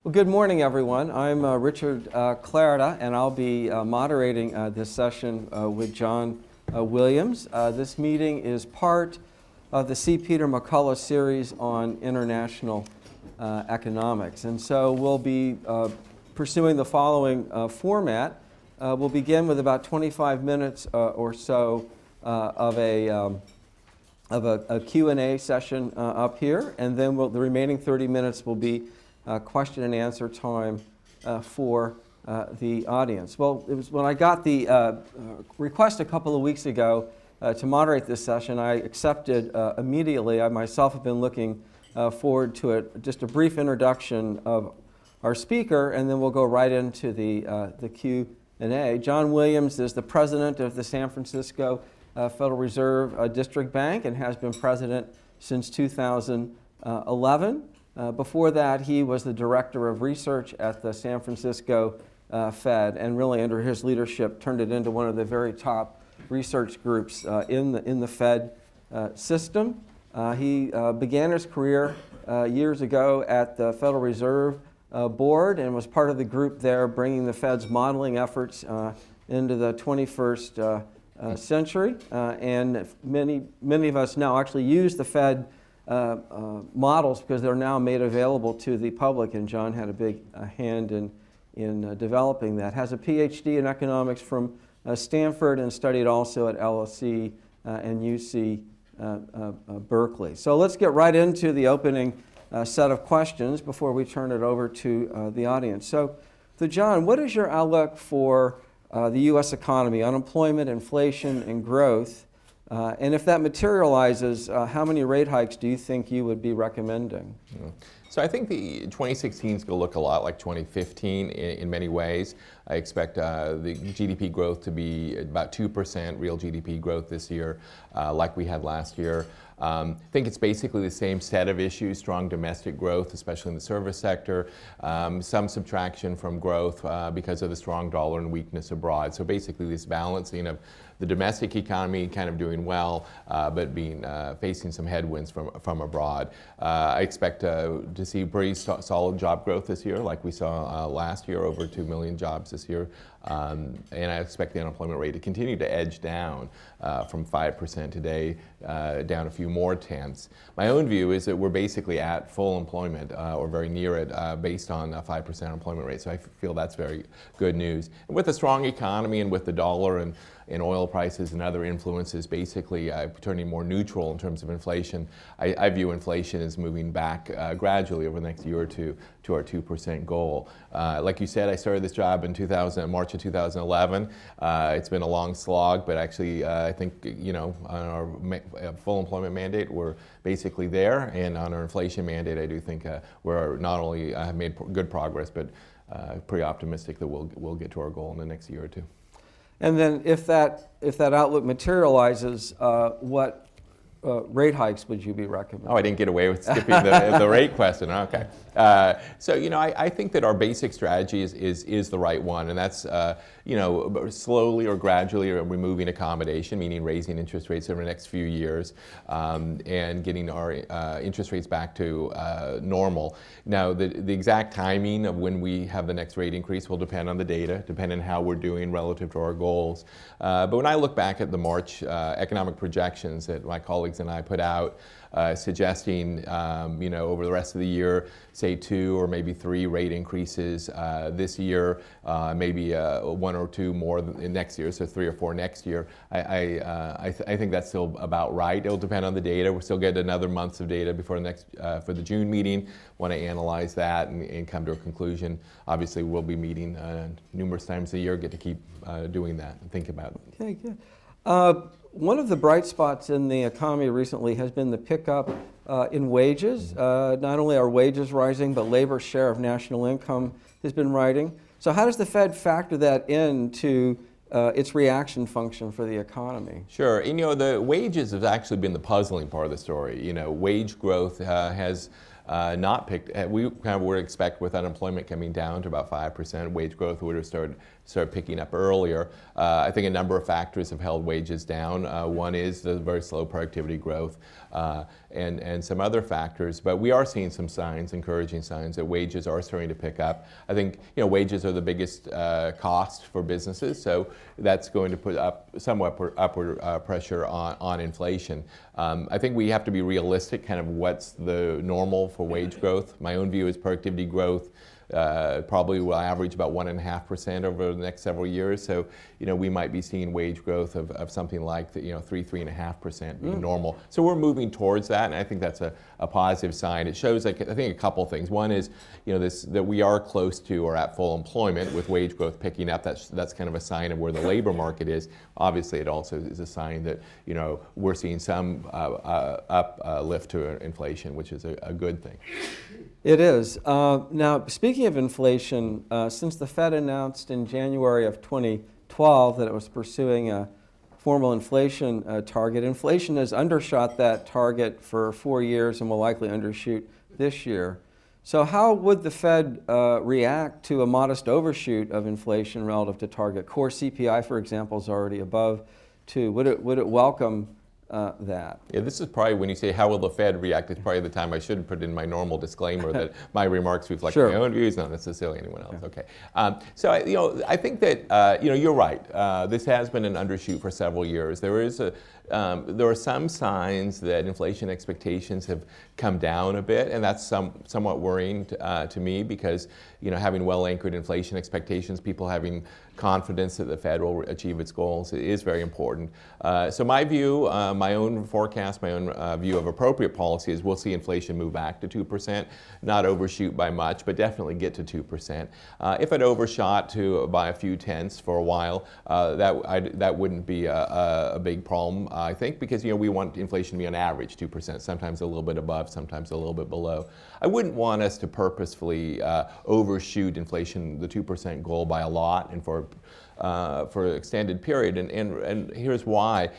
Well, good morning, everyone. I'm Richard Clarida, and I'll be moderating this session with John Williams. This meeting is part of the C. Peter McCullough series on international economics. And so we'll be pursuing the following format. We'll begin with about 25 minutes or so of a Q&A session up here, and then the remaining 30 minutes will be question and answer time for the audience. Well, it was when I got the request a couple of weeks ago to moderate this session, I accepted immediately. I myself have been looking forward to it. Just a brief introduction of our speaker, and then we'll go right into the Q&A. John Williams is the president of the San Francisco Federal Reserve District Bank and has been president since 2011. Before that, he was the director of research at the San Francisco Fed, and really under his leadership turned it into one of the very top research groups in the Fed system. He began his career years ago at the Federal Reserve Board and was part of the group there bringing the Fed's modeling efforts into the 21st century. And many of us now actually use the Fed models because they're now made available to the public, and John had a big hand in developing that. Has a PhD in economics from Stanford and studied also at LSE and UC Berkeley. So let's get right into the opening set of questions before we turn it over to the audience. So John, what is your outlook for the U.S. economy, unemployment, inflation, and growth? And if that materializes, how many rate hikes do you think you would be recommending? So I think the 2016 is going to look a lot like 2015 in many ways. I expect the GDP growth to be about 2% real GDP growth this year, like we had last year. I think it's basically the same set of issues: strong domestic growth, especially in the service sector, some subtraction from growth because of the strong dollar and weakness abroad. So basically this balancing of the domestic economy kind of doing well, but facing some headwinds from abroad. I expect to see pretty solid job growth this year, like we saw last year, over 2 million jobs this year. And I expect the unemployment rate to continue to edge down from 5% today down a few more tenths. My own view is that we're basically at full employment or very near it based on a 5% unemployment rate. So I feel that's very good news. And with a strong economy and with the dollar and oil prices and other influences basically turning more neutral in terms of inflation, I view inflation as moving back gradually over the next year or two to our 2% goal. Like you said, I started this job in March of 2011. It's been a long slog, but actually I think, on our full employment mandate, we're basically there. And on our inflation mandate, I do think we're not only have made good progress, but pretty optimistic that we'll get to our goal in the next year or two. And then if that outlook materializes, what rate hikes would you be recommending? Oh, I didn't get away with skipping the rate question. Okay. So, I think that our basic strategy is the right one, and that's, slowly or gradually removing accommodation, meaning raising interest rates over the next few years, and getting our interest rates back to normal. Now, the exact timing of when we have the next rate increase will depend on the data, depend on how we're doing relative to our goals. But when I look back at the March economic projections that my colleagues and I put out, suggesting, over the rest of the year, say 2 or maybe 3 rate increases this year, maybe 1 or 2 more next year, so 3 or 4 next year. I think that's still about right. It'll depend on the data. We'll still get another month of data before for the June meeting. Want to analyze that and come to a conclusion. Obviously, we'll be meeting numerous times a year. Get to keep doing that and think about it. Okay, good. One of the bright spots in the economy recently has been the pickup in wages. Not only are wages rising, but labor's share of national income has been rising. So how does the Fed factor that into its reaction function for the economy? Sure. And, the wages have actually been the puzzling part of the story. Wage growth has not picked. We kind of would expect with unemployment coming down to about 5%, wage growth would have started picking up earlier. I think a number of factors have held wages down. One is the very slow productivity growth and some other factors, but we are seeing some signs, encouraging signs, that wages are starting to pick up. I think wages are the biggest cost for businesses, so that's going to put up somewhat upward pressure on inflation. I think we have to be realistic, kind of what's the normal for wage growth. My own view is productivity growth probably will average about 1.5% over the next several years. So, we might be seeing wage growth of something like 3.5% being normal. So we're moving towards that, and I think that's a positive sign. It shows, I think, a couple things. One is, that we are close to or at full employment with wage growth picking up. That's kind of a sign of where the labor market is. Obviously, it also is a sign that, we're seeing some uplift to inflation, which is a good thing. It is. Now, speaking of inflation, since the Fed announced in January of 2012 that it was pursuing a formal inflation target, inflation has undershot that target for 4 years and will likely undershoot this year. So how would the Fed react to a modest overshoot of inflation relative to target? Core CPI, for example, is already above 2. Would it welcome that? Yeah, this is probably, when you say how will the Fed react, it's probably the time I should put in my normal disclaimer that my remarks reflect my own views, not necessarily anyone else. Okay. So I think that you're right. This has been an undershoot for several years. There are some signs that inflation expectations have come down a bit, and that's somewhat worrying to me, because having well-anchored inflation expectations, people having confidence that the Fed will achieve its goals is very important. So my view, my own forecast, my own view of appropriate policy is we'll see inflation move back to 2%, not overshoot by much, but definitely get to 2%. If it overshot by a few tenths for a while, that wouldn't be a big problem, I think, because we want inflation to be on average 2%, sometimes a little bit above, sometimes a little bit below. I wouldn't want us to purposefully overshoot inflation, the 2% goal, by a lot and for an extended period, and here's why.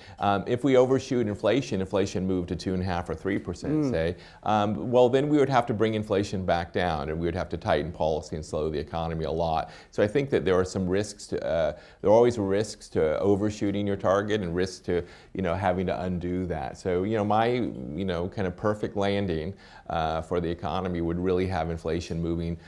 If we overshoot inflation moved to 2.5% or 3%, say, well, then we would have to bring inflation back down, and we would have to tighten policy and slow the economy a lot. So I think that there are some risks to, there are always risks to overshooting your target and risks to, having to undo that. So, my, kind of perfect landing for the economy would really have inflation moving,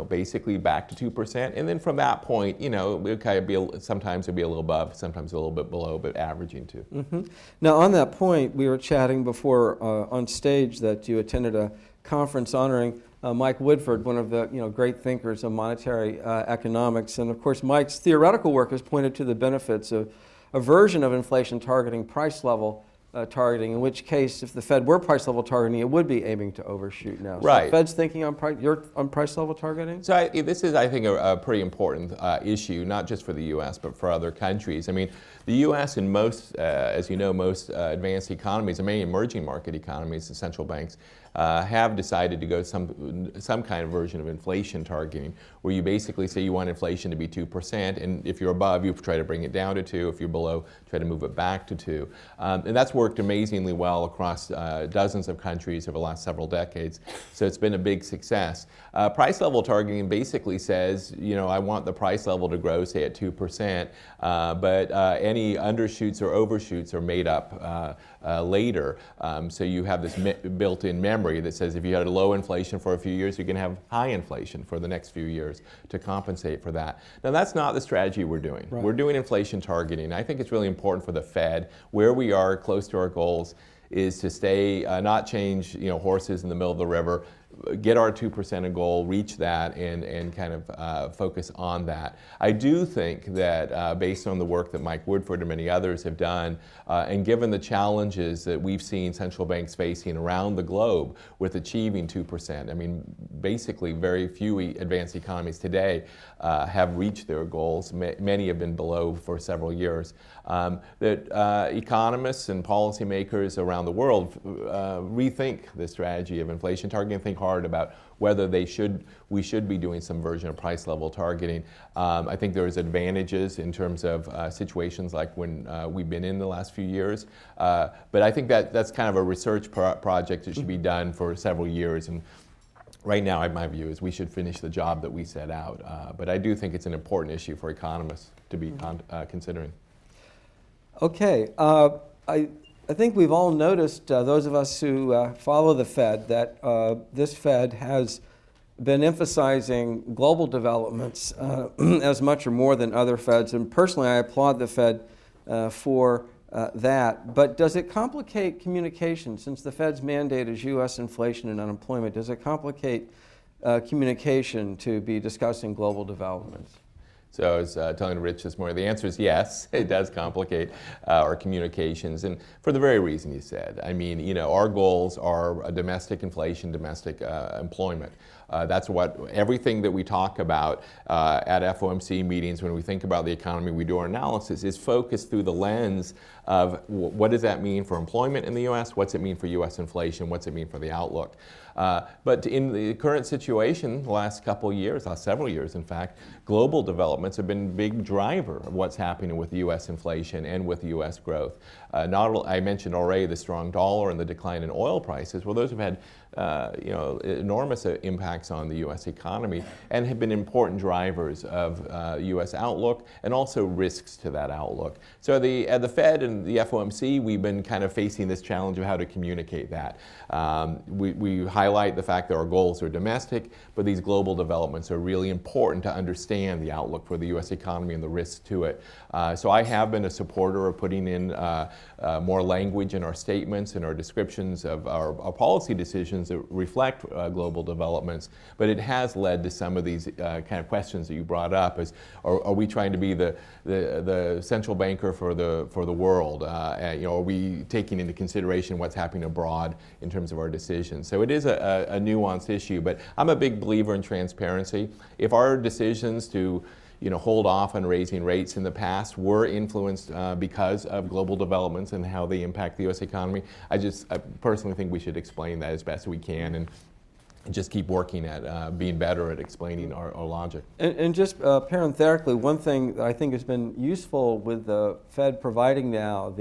basically back to 2%, and then from that point, it would kind of be sometimes it'd be a little above, sometimes a little bit below, but averaging to. Mm-hmm. Now, on that point, we were chatting before on stage that you attended a conference honoring Mike Woodford, one of the great thinkers of monetary economics, and of course, Mike's theoretical work has pointed to the benefits of a version of inflation targeting, price level targeting, in which case, if the Fed were price level targeting, it would be aiming to overshoot now. Right. So the Fed's thinking on price level targeting? So this is, I think, a pretty important issue, not just for the U.S., but for other countries. I mean, the U.S. and most, as you know, most advanced economies and many emerging market economies, the central banks, have decided to go some kind of version of inflation targeting, where you basically say you want inflation to be 2%, and if you're above, you try to bring it down to 2. If you're below, try to move it back to 2. And that's worked amazingly well across dozens of countries over the last several decades. So it's been a big success. Price level targeting basically says, I want the price level to grow, say, at 2%, but any undershoots or overshoots are made up later. So you have this built-in memory that says if you had a low inflation for a few years, you can have high inflation for the next few years to compensate for that. Now, that's not the strategy we're doing. Right. We're doing inflation targeting. I think it's really important for the Fed, where we are close to our goals, is to stay, not change horses in the middle of the river, get our 2% goal, reach that, and kind of focus on that. I do think that based on the work that Mike Woodford and many others have done, and given the challenges that we've seen central banks facing around the globe with achieving 2%, I mean, basically very few advanced economies today have reached their goals. Many have been below for several years. That economists and policymakers around the world rethink the strategy of inflation targeting, think hard about whether we should be doing some version of price level targeting. I think there's advantages in terms of situations like when we've been in the last few years. But I think that's kind of a research project that should be done for several years. And right now, my view is we should finish the job that we set out. But I do think it's an important issue for economists to be considering. Okay. I think we've all noticed, those of us who follow the Fed, that this Fed has been emphasizing global developments as much or more than other Feds. And personally, I applaud the Fed for that. But does it complicate communication? Since the Fed's mandate is U.S. inflation and unemployment, does it complicate communication to be discussing global developments? So I was telling Rich this morning, the answer is yes, it does complicate our communications, and for the very reason you said. I mean, you know, our goals are domestic inflation, domestic employment. That's what everything that we talk about at FOMC meetings when we think about the economy, we do our analysis, is focused through the lens of what does that mean for employment in the U.S., what's it mean for U.S. inflation, what's it mean for the outlook. But in the current situation, the last several years in fact, global developments have been a big driver of what's happening with U.S. inflation and with U.S. growth. I mentioned already the strong dollar and the decline in oil prices. Well, those have had enormous impacts on the U.S. economy and have been important drivers of U.S. outlook and also risks to that outlook. So at the Fed and the FOMC, we've been kind of facing this challenge of how to communicate that. We highlight the fact that our goals are domestic, but these global developments are really important to understand the outlook for the U.S. economy and the risks to it. So I have been a supporter of putting in more language in our statements and our descriptions of our policy decisions that reflect global developments, but it has led to some of these kind of questions that you brought up. Are we trying to be the central banker for the world? Are we taking into consideration what's happening abroad in terms of our decisions? So it is a nuanced issue, but I'm a big believer in transparency. If our decisions to hold off on raising rates in the past were influenced because of global developments and how they impact the U.S. economy, I personally think we should explain that as best we can and just keep working at being better at explaining our logic. And just parenthetically, one thing that I think has been useful with the Fed providing now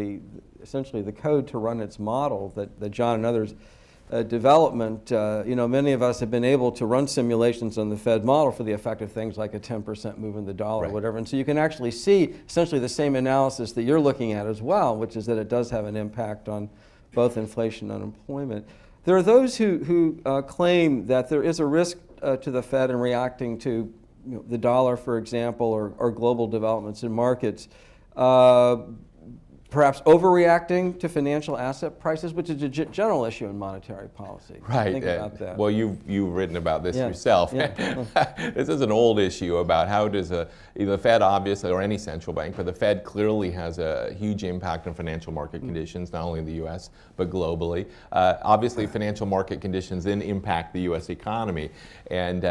essentially the code to run its model that John and others development, many of us have been able to run simulations on the Fed model for the effect of things like a 10% move in the dollar or whatever. And so you can actually see essentially the same analysis that you're looking at as well, which is that it does have an impact on both inflation and unemployment. There are those who claim that there is a risk to the Fed in reacting to the dollar, for example, or global developments in markets. Perhaps overreacting to financial asset prices, which is a general issue in monetary policy. Right. Think about that. Well, you've written about this yourself. Yeah. This is an old issue about how does the Fed, obviously, or any central bank, but the Fed clearly has a huge impact on financial market conditions, not only in the U.S., but globally. Obviously, financial market conditions then impact the U.S. economy. And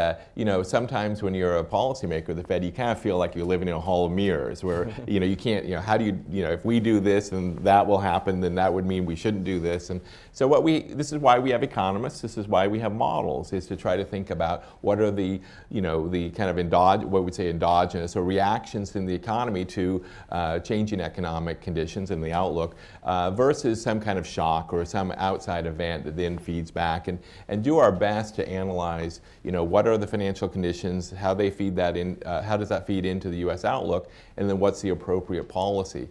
sometimes when you're a policymaker, the Fed, you kind of feel like you're living in a hall of mirrors where, you can't, how do you, if we do this and that will happen, then that would mean we shouldn't do this. And so this is why we have economists, this is why we have models, is to try to think about what are the kind of endogenous or reactions in the economy to changing economic conditions and the outlook versus some kind of shock or some outside event that then feeds back, and do our best to analyze, what are the financial conditions, how they feed that in, how does that feed into the U.S. outlook, and then what's the appropriate policy.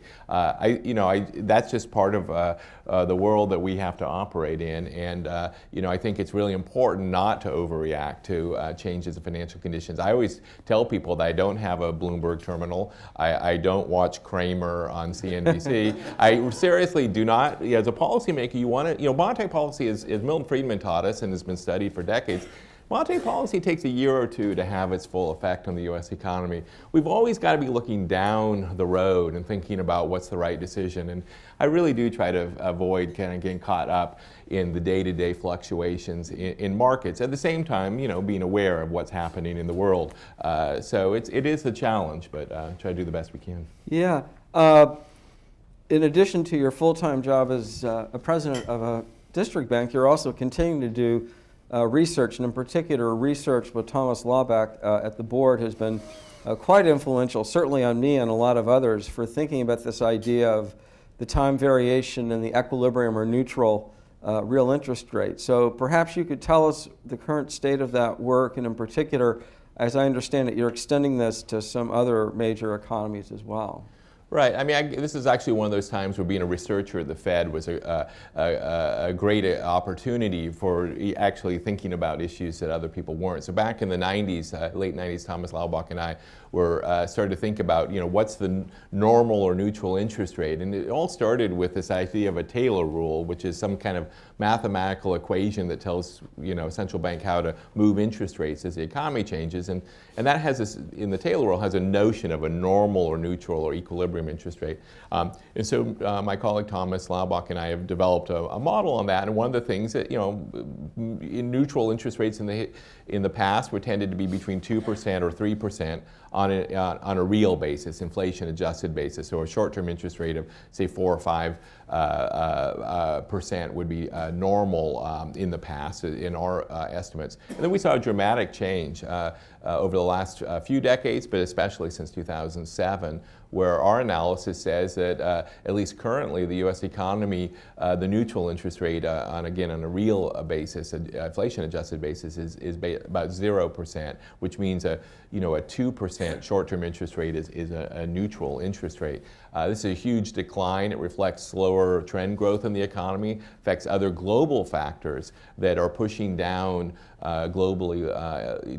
That's just part of the world that we have to operate in, and I think it's really important not to overreact to changes in financial conditions. I always tell people that I don't have a Bloomberg terminal. I don't watch Kramer on CNBC. I seriously do not. As a policymaker, you want to, monetary policy, as Milton Friedman taught us and has been studied for decades, monetary policy takes a year or two to have its full effect on the U.S. economy. We've always got to be looking down the road and thinking about what's the right decision. And I really do try to avoid kind of getting caught up in the day-to-day fluctuations in markets. At the same time, being aware of what's happening in the world. So it is a challenge, but try to do the best we can. Yeah. In addition to your full-time job as a president of a district bank, you're also continuing to do research, and in particular research with Thomas Laubach at the board has been quite influential, certainly on me and a lot of others, for thinking about this idea of the time variation and the equilibrium or neutral real interest rate. So perhaps you could tell us the current state of that work, and in particular, as I understand it, you're extending this to some other major economies as well. Right. I mean, this is actually one of those times where being a researcher at the Fed was a great opportunity for actually thinking about issues that other people weren't. So back in the 90s, late 90s, Thomas Laubach and I were started to think about, what's the normal or neutral interest rate? And it all started with this idea of a Taylor rule, which is some kind of mathematical equation that tells, a central bank how to move interest rates as the economy changes. And that has this, in the Taylor rule, has a notion of a normal or neutral or equilibrium interest rate. And so my colleague Thomas Laubach and I have developed a model on that. And one of the things that, in neutral interest rates in the past were tended to be between 2% or 3% on a real basis, inflation-adjusted basis. So a short-term interest rate of, say, 4 or 5% would be normal in the past, in our estimates. And then we saw a dramatic change over the last few decades, but especially since 2007, where our analysis says that at least currently the U.S. economy, the neutral interest rate on a real basis, inflation-adjusted basis, is about 0%, which means a 2% short-term interest rate is a neutral interest rate. This is a huge decline. It reflects slower trend growth in the economy, affects other global factors that are pushing down globally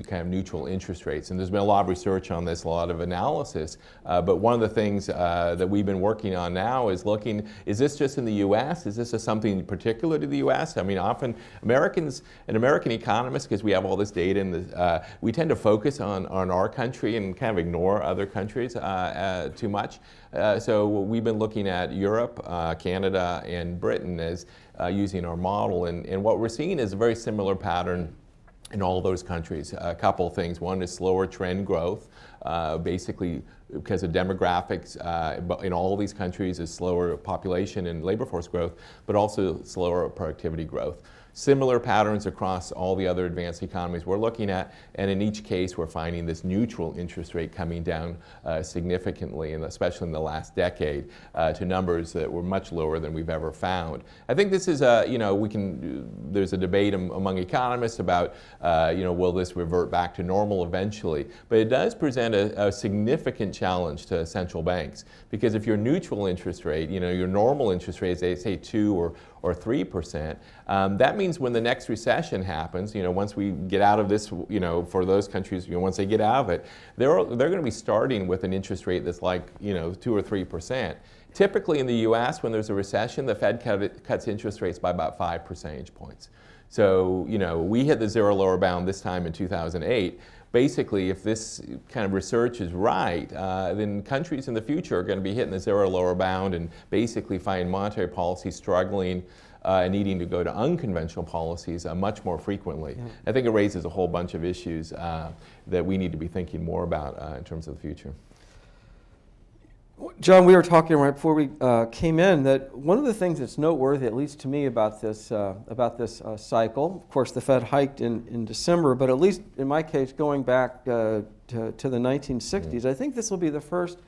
kind of neutral interest rates. And there's been a lot of research on this, a lot of analysis. But one of the things that we've been working on now is looking, is this just in the U.S.? Is this something particular to the U.S.? I mean, often Americans and American economists, because we have all this data, and we tend to focus on our country and kind of ignore other countries too much. So we've been looking at Europe, Canada, and Britain as using our model. And what we're seeing is a very similar pattern in all those countries. A couple of things. One is slower trend growth, basically because of demographics in all of these countries is slower population and labor force growth, but also slower productivity growth. Similar patterns across all the other advanced economies we're looking at, and in each case we're finding this neutral interest rate coming down significantly, and especially in the last decade, to numbers that were much lower than we've ever found. I think this is there's a debate among economists about, will this revert back to normal eventually, but it does present a significant challenge to central banks, because if your neutral interest rate, your normal interest rate is, say, 2 or 3%, that means when the next recession happens, once we get out of this, for those countries, once they get out of it, they're going to be starting with an interest rate that's like, 2 or 3%. Typically in the U.S., when there's a recession, the Fed cuts interest rates by about 5 percentage points. So, we hit the zero lower bound this time in 2008. Basically, if this kind of research is right, then countries in the future are going to be hitting the zero lower bound and basically find monetary policy struggling and needing to go to unconventional policies much more frequently. Yeah. I think it raises a whole bunch of issues that we need to be thinking more about in terms of the future. John, we were talking right before we came in that one of the things that's noteworthy, at least to me, about this cycle, of course, the Fed hiked in December, but at least in my case, going back to the 1960s, I think this will be the first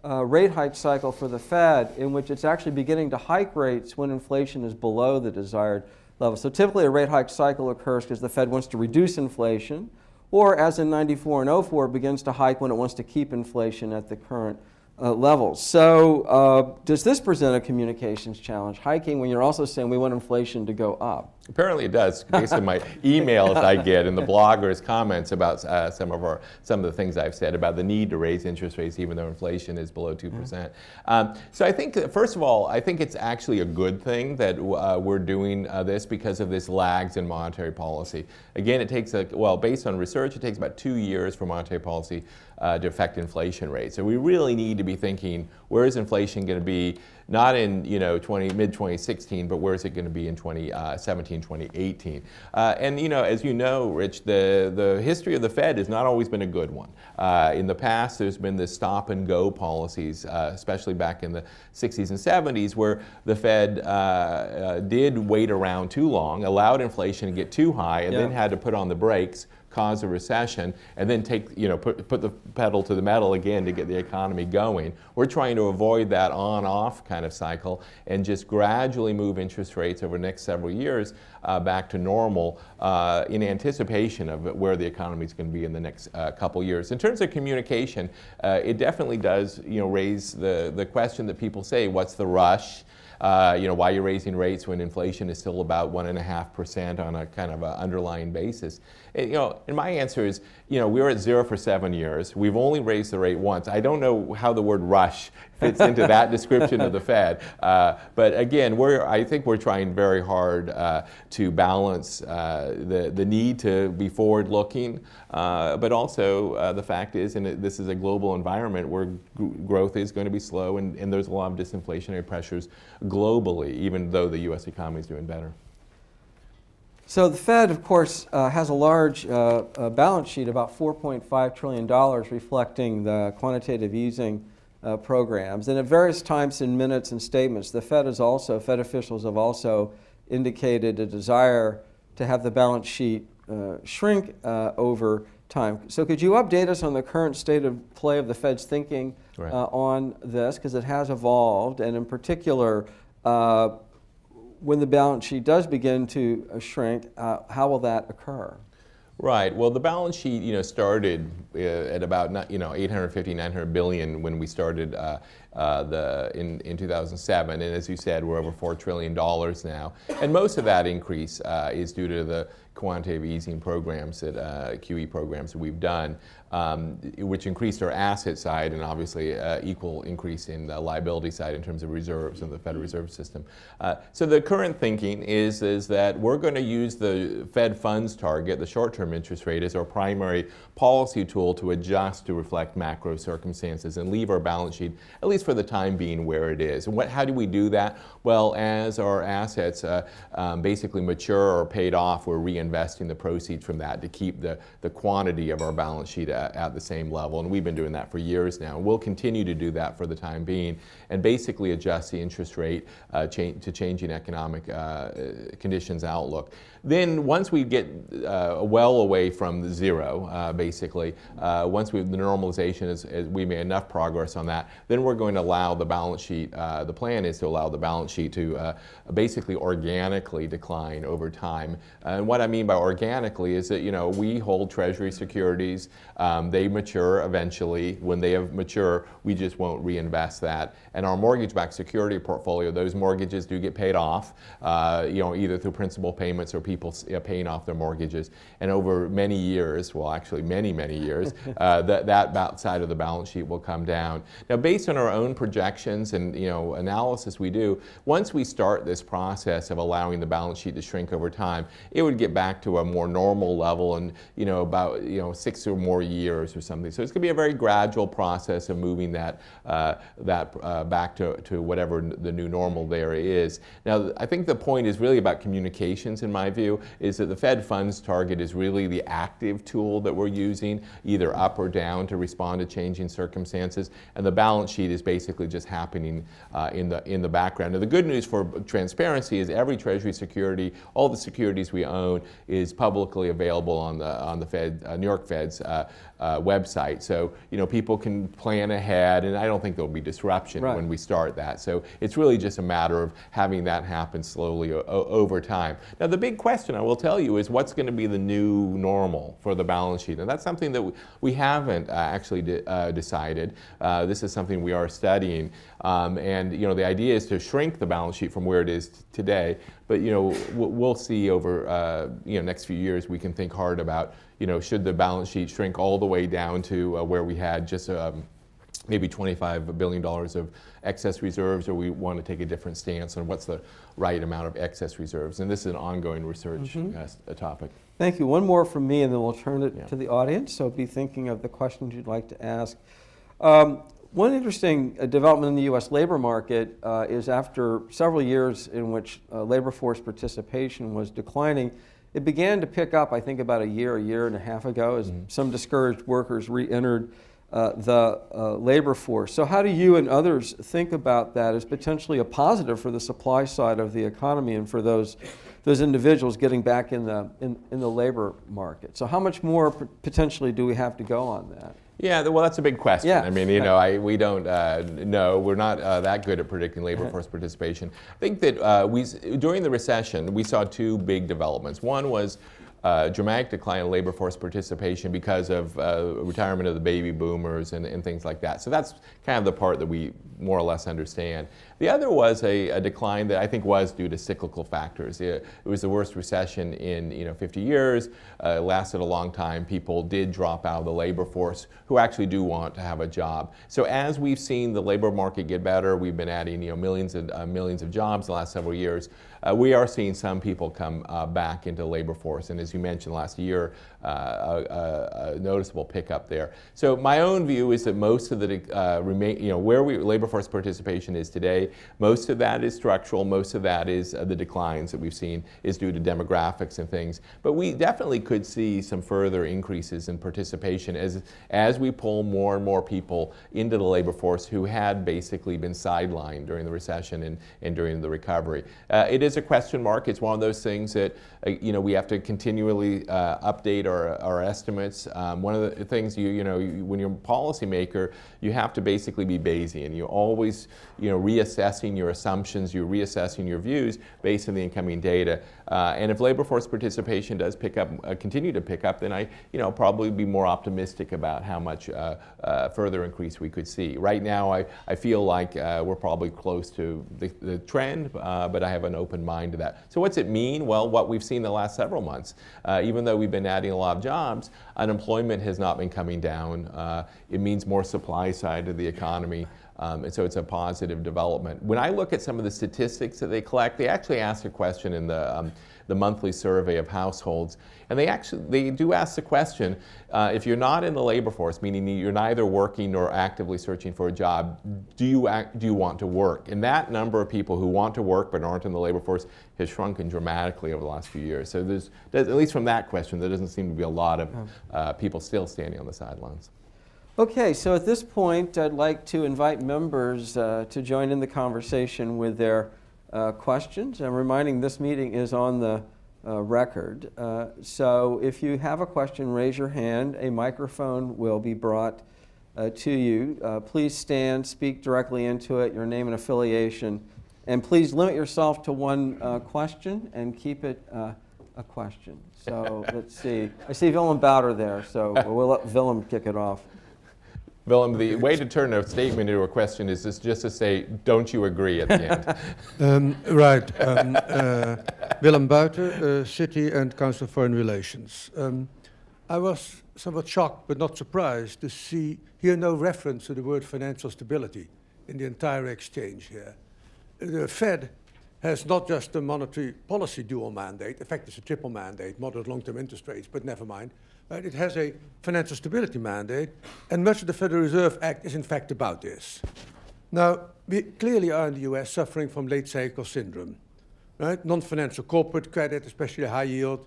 rate hike cycle for the Fed in which it's actually beginning to hike rates when inflation is below the desired level. So typically a rate hike cycle occurs because the Fed wants to reduce inflation, or as in 94 and 04, begins to hike when it wants to keep inflation at the current levels. So does this present a communications challenge, hiking when you're also saying we want inflation to go up? Apparently it does, based on my emails I get and the bloggers' comments about some of the things I've said about the need to raise interest rates even though inflation is below 2%. So I think, first of all, I think it's actually a good thing that we're doing this because of this lags in monetary policy. Again, it takes, based on research, it takes about 2 years for monetary policy to affect inflation rates. So we really need to be thinking, where is inflation going to be, not in mid-2016, but where is it going to be in 2017, 2018? And as you know, Rich, the history of the Fed has not always been a good one. In the past, there's been this stop-and-go policies, especially back in the 60s and 70s, where the Fed did wait around too long, allowed inflation to get too high, and then had to put on the brakes cause a recession, and then put the pedal to the metal again to get the economy going. We're trying to avoid that on-off kind of cycle and just gradually move interest rates over the next several years back to normal in anticipation of where the economy is going to be in the next couple years. In terms of communication, it definitely does raise the question that people say, what's the rush? Why are you raising rates when inflation is still about 1.5% on a kind of a underlying basis? And my answer is, we were at 0 for 7 years. We've only raised the rate once. I don't know how the word rush fits into that description of the Fed. But again, I think we're trying very hard to balance the need to be forward-looking, but also the fact is, and this is a global environment where growth is going to be slow, and there's a lot of disinflationary pressures globally, even though the U.S. economy is doing better. So the Fed, of course, has a large balance sheet, about $4.5 trillion, reflecting the quantitative easing programs. And at various times in minutes and statements, Fed officials have also indicated a desire to have the balance sheet shrink over time. So could you update us on the current state of play of the Fed's thinking on this, because it has evolved, and in particular, when the balance sheet does begin to shrink, how will that occur? Right. Well, the balance sheet, started at about 850, 900 billion when we started in 2007, and as you said, we're over $4 trillion now, and most of that increase is due to the quantitative easing programs QE programs that we've done, which increased our asset side and obviously equal increase in the liability side in terms of reserves in the Federal Reserve System. So the current thinking is that we're going to use the Fed funds target, the short-term interest rate, as our primary policy tool to adjust to reflect macro circumstances and leave our balance sheet, at least for the time being, where it is. And how do we do that? Well, as our assets basically mature or paid off, we're reinvesting the proceeds from that to keep the quantity of our balance sheet at the same level. And we've been doing that for years now. We'll continue to do that for the time being and basically adjust the interest rate to changing economic conditions outlook. Then once we get well away from the zero, basically, once the normalization is we made enough progress on that, then we're going to allow the balance sheet, the plan is to allow the balance sheet to basically organically decline over time. And what I mean by organically is that, we hold Treasury securities, they mature eventually. When they mature, we just won't reinvest that. And our mortgage-backed security portfolio, those mortgages do get paid off, either through principal payments or people paying off their mortgages. And over many years, well, actually many, many years, that side of the balance sheet will come down. Now, based on our own projections and analysis we do, once we start this process of allowing the balance sheet to shrink over time, it would get back to a more normal level in about 6 or more years or something. So it's going to be a very gradual process of moving that back to whatever the new normal there is. Now, I think the point is really about communications, in my view, is that the Fed funds target is really the active tool that we're using, either up or down, to respond to changing circumstances, and the balance sheet is basically just happening in the background. Now, the good news for transparency is every Treasury security, all the securities we own, is publicly available on the Fed, New York Fed's website. So people can plan ahead, and I don't think there'll be disruption when we start that. So it's really just a matter of having that happen slowly over time. Now, the big question I will tell you is what's going to be the new normal for the balance sheet, and that's something that we haven't actually decided. This is something we are studying, and the idea is to shrink the balance sheet from where it is today. But we'll see over next few years. We can think hard about should the balance sheet shrink all the way down to where we had just maybe $25 billion of excess reserves, or we want to take a different stance on what's the right amount of excess reserves. And this is an ongoing research topic. Thank you. One more from me, and then we'll turn it to the audience. So be thinking of the questions you'd like to ask. One interesting development in the U.S. labor market is after several years in which labor force participation was declining, it began to pick up, I think, about a year and a half ago, as some discouraged workers re-entered the labor force. So how do you and others think about that as potentially a positive for the supply side of the economy and for those those individuals getting back in the labor market. So how much more potentially do we have to go on that? Yeah, well, that's a big question. Yeah. I mean, you know, we don't know. We're not that good at predicting labor force participation. I think that during the recession, we saw two big developments. One was dramatic decline in labor force participation because of retirement of the baby boomers and things like that. So that's kind of the part that we more or less understand. The other was a decline that I think was due to cyclical factors. It was the worst recession in 50 years. It lasted a long time. People did drop out of the labor force who actually do want to have a job. So as we've seen the labor market get better, we've been adding millions of jobs the last several years. We are seeing some people come back into the labor force, and as you mentioned last year, a noticeable pickup there. So my own view is that most of the where labor force participation is today, most of that is structural. Most of that is the declines that we've seen is due to demographics and things. But we definitely could see some further increases in participation as we pull more and more people into the labor force who had basically been sidelined during the recession and during the recovery. It is a question mark. It's one of those things that we have to continually update our estimates. One of the things when you're a policymaker, you have to basically be Bayesian. You're always reassessing your assumptions, you're reassessing your views based on the incoming data. And if labor force participation does pick up, continue to pick up, then I'll probably be more optimistic about how much further increase we could see. Right now, I feel like we're probably close to the trend, but I have an open mind to that. So what's it mean? Well, what we've seen the last several months, even though we've been adding a lot of jobs, unemployment has not been coming down. It means more supply side of the economy. And so it's a positive development. When I look at some of the statistics that they collect, they actually ask a question in the monthly survey of households. And they do ask the question, if you're not in the labor force, meaning you're neither working nor actively searching for a job, do you want to work? And that number of people who want to work but aren't in the labor force has shrunken dramatically over the last few years. So there's, at least from that question, there doesn't seem to be a lot of people still standing on the sidelines. Okay, so at this point, I'd like to invite members to join in the conversation with their questions. I'm reminding this meeting is on the record. So if you have a question, raise your hand. A microphone will be brought to you. Please stand, speak directly into it, your name and affiliation. And please limit yourself to one question and keep it a question. So let's see. I see Willem Bouter there, so we'll let Willem kick it off. Willem, the way to turn a statement into a question is just to say, don't you agree at the end? Right. Willem Bouter, City and Council of Foreign Relations. I was somewhat shocked but not surprised to hear no reference to the word financial stability in the entire exchange here. The Fed has not just a monetary policy dual mandate. In fact, it's a triple mandate, moderate long-term interest rates, but never mind. Right? It has a financial stability mandate, and much of the Federal Reserve Act is in fact about this. Now, we clearly are in the US suffering from late cycle syndrome, right? Non-financial corporate credit, especially high yield.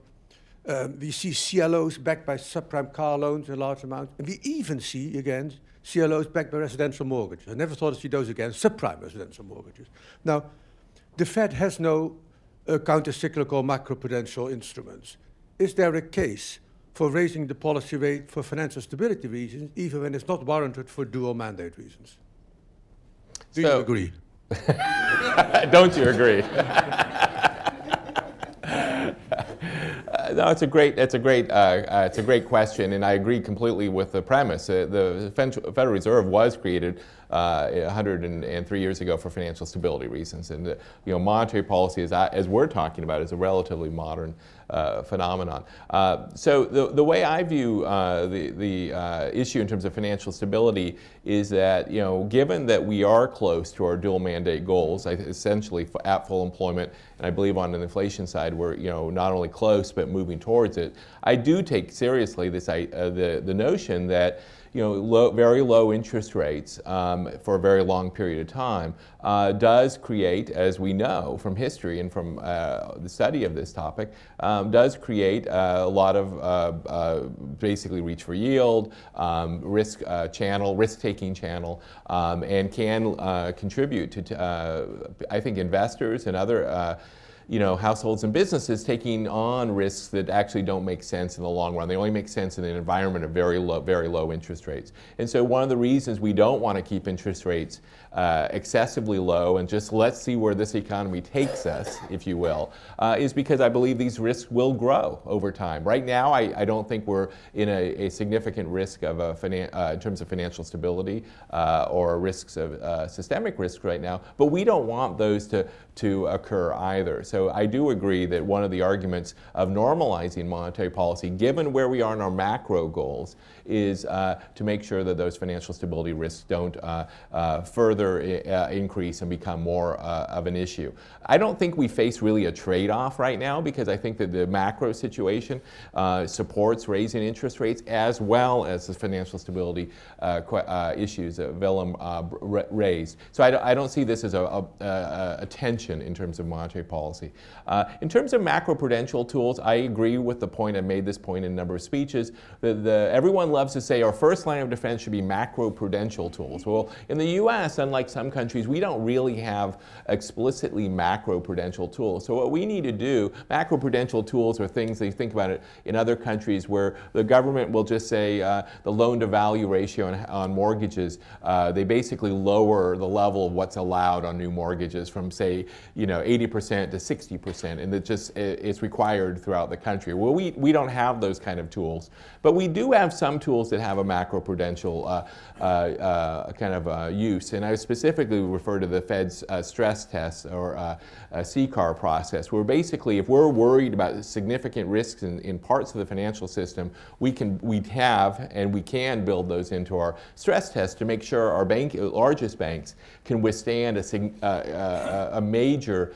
We see CLOs backed by subprime car loans in large amounts, and we even see, again, CLOs backed by residential mortgages. I never thought to see those again, subprime residential mortgages. Now, the Fed has no counter-cyclical macroprudential instruments. Is there a case for raising the policy rate for financial stability reasons, even when it's not warranted for dual mandate reasons? Do you agree? Don't you agree? No, it's a great question, and I agree completely with the premise. The Federal Reserve was created 103 years ago for financial stability reasons, and monetary policy, as we're talking about, is a relatively modern phenomenon. So the way I view the issue in terms of financial stability is that given that we are close to our dual mandate goals, essentially at full employment, and I believe on the inflation side we're not only close but moving towards it, I do take seriously this the notion that very low interest rates for a very long period of time does create, as we know from history and from the study of this topic, does create a lot of basically reach for yield, risk-taking channel, and can contribute to, I think, investors and other households and businesses taking on risks that actually don't make sense in the long run. They only make sense in an environment of very low interest rates. And so one of the reasons we don't want to keep interest rates excessively low and just let's see where this economy takes us, if you will, is because I believe these risks will grow over time. Right now, I don't think we're in a significant risk of in terms of financial stability or risks of systemic risk right now, but we don't want those to occur either. So I do agree that one of the arguments of normalizing monetary policy, given where we are in our macro goals, is to make sure that those financial stability risks don't further increase and become more of an issue. I don't think we face really a trade-off right now because I think that the macro situation supports raising interest rates as well as the financial stability issues that Willem raised. So I don't see this as a tension in terms of monetary policy. In terms of macroprudential tools, I agree with the point. I made this point in a number of speeches. Everyone loves to say our first line of defense should be macroprudential tools. Well, in the U.S., unlike some countries, we don't really have explicitly macroprudential tools. So what we need to do, macroprudential tools are things that you think about it in other countries where the government will just say the loan-to-value ratio on mortgages, they basically lower the level of what's allowed on new mortgages from, say, 80% to 60%, and it's required throughout the country. Well, we don't have those kind of tools, but we do have some tools that have a macroprudential kind of use, and I specifically refer to the Fed's stress tests or CCAR process, where basically if we're worried about significant risks in parts of the financial system, we can build those into our stress tests to make sure our largest banks can withstand a major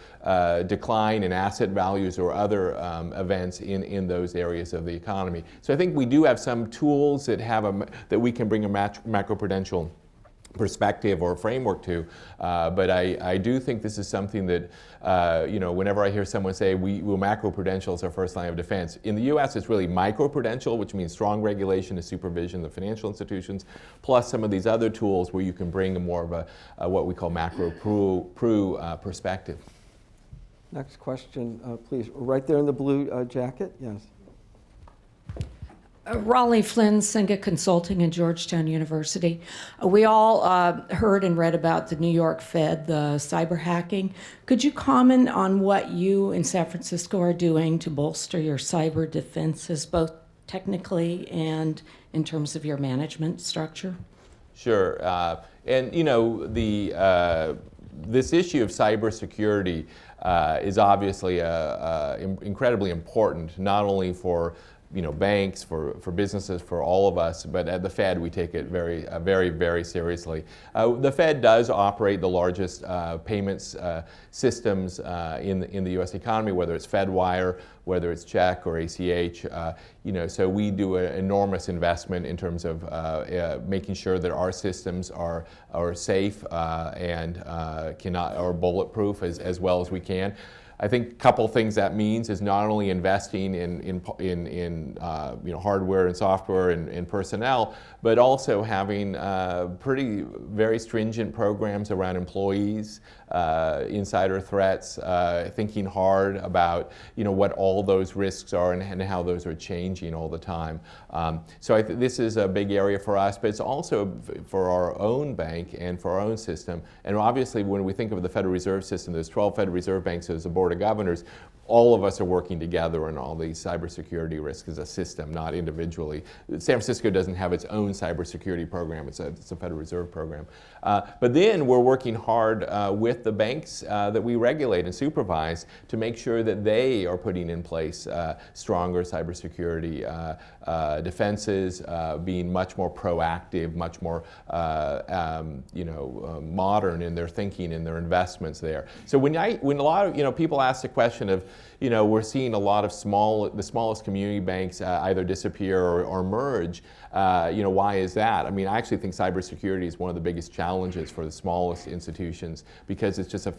decline in asset values or other events in those areas of the economy. So I think we do have some tools that we can bring a macroprudential perspective or framework to, but I do think this is something that, whenever I hear someone say macroprudential is our first line of defense, in the U.S. it's really microprudential, which means strong regulation and supervision of financial institutions, plus some of these other tools where you can bring more of a what we call macro-pru perspective. Next question, please. Right there in the blue jacket, yes. Raleigh Flynn, Singa Consulting and Georgetown University. We all heard and read about the New York Fed, the cyber hacking. Could you comment on what you in San Francisco are doing to bolster your cyber defenses, both technically and in terms of your management structure? Sure. And this issue of cybersecurity is obviously incredibly important, not only for banks, for businesses, for all of us, but at the Fed we take it very, very seriously. The Fed does operate the largest payments systems in the U.S. economy, whether it's FedWire, whether it's check or ACH. So we do an enormous investment in terms of making sure that our systems are safe and are bulletproof as well as we can. I think a couple things that means is not only investing in hardware and software and personnel, but also having very stringent programs around employees, insider threats, thinking hard about what all those risks are and how those are changing all the time. So this is a big area for us, but it's also for our own bank and for our own system. And obviously, when we think of the Federal Reserve System, there's 12 Federal Reserve Banks, there's a board of governors. All of us are working together on all these cybersecurity risks as a system, not individually. San Francisco doesn't have its own cybersecurity program. It's a Federal Reserve program. But then we're working hard with the banks that we regulate and supervise to make sure that they are putting in place stronger cybersecurity defenses, being much more proactive, much more modern in their thinking and their investments there. So when a lot of people ask the question of we're seeing a lot of the smallest community banks either disappear or merge. Why is that? I mean, I actually think cybersecurity is one of the biggest challenges for the smallest institutions because it's just a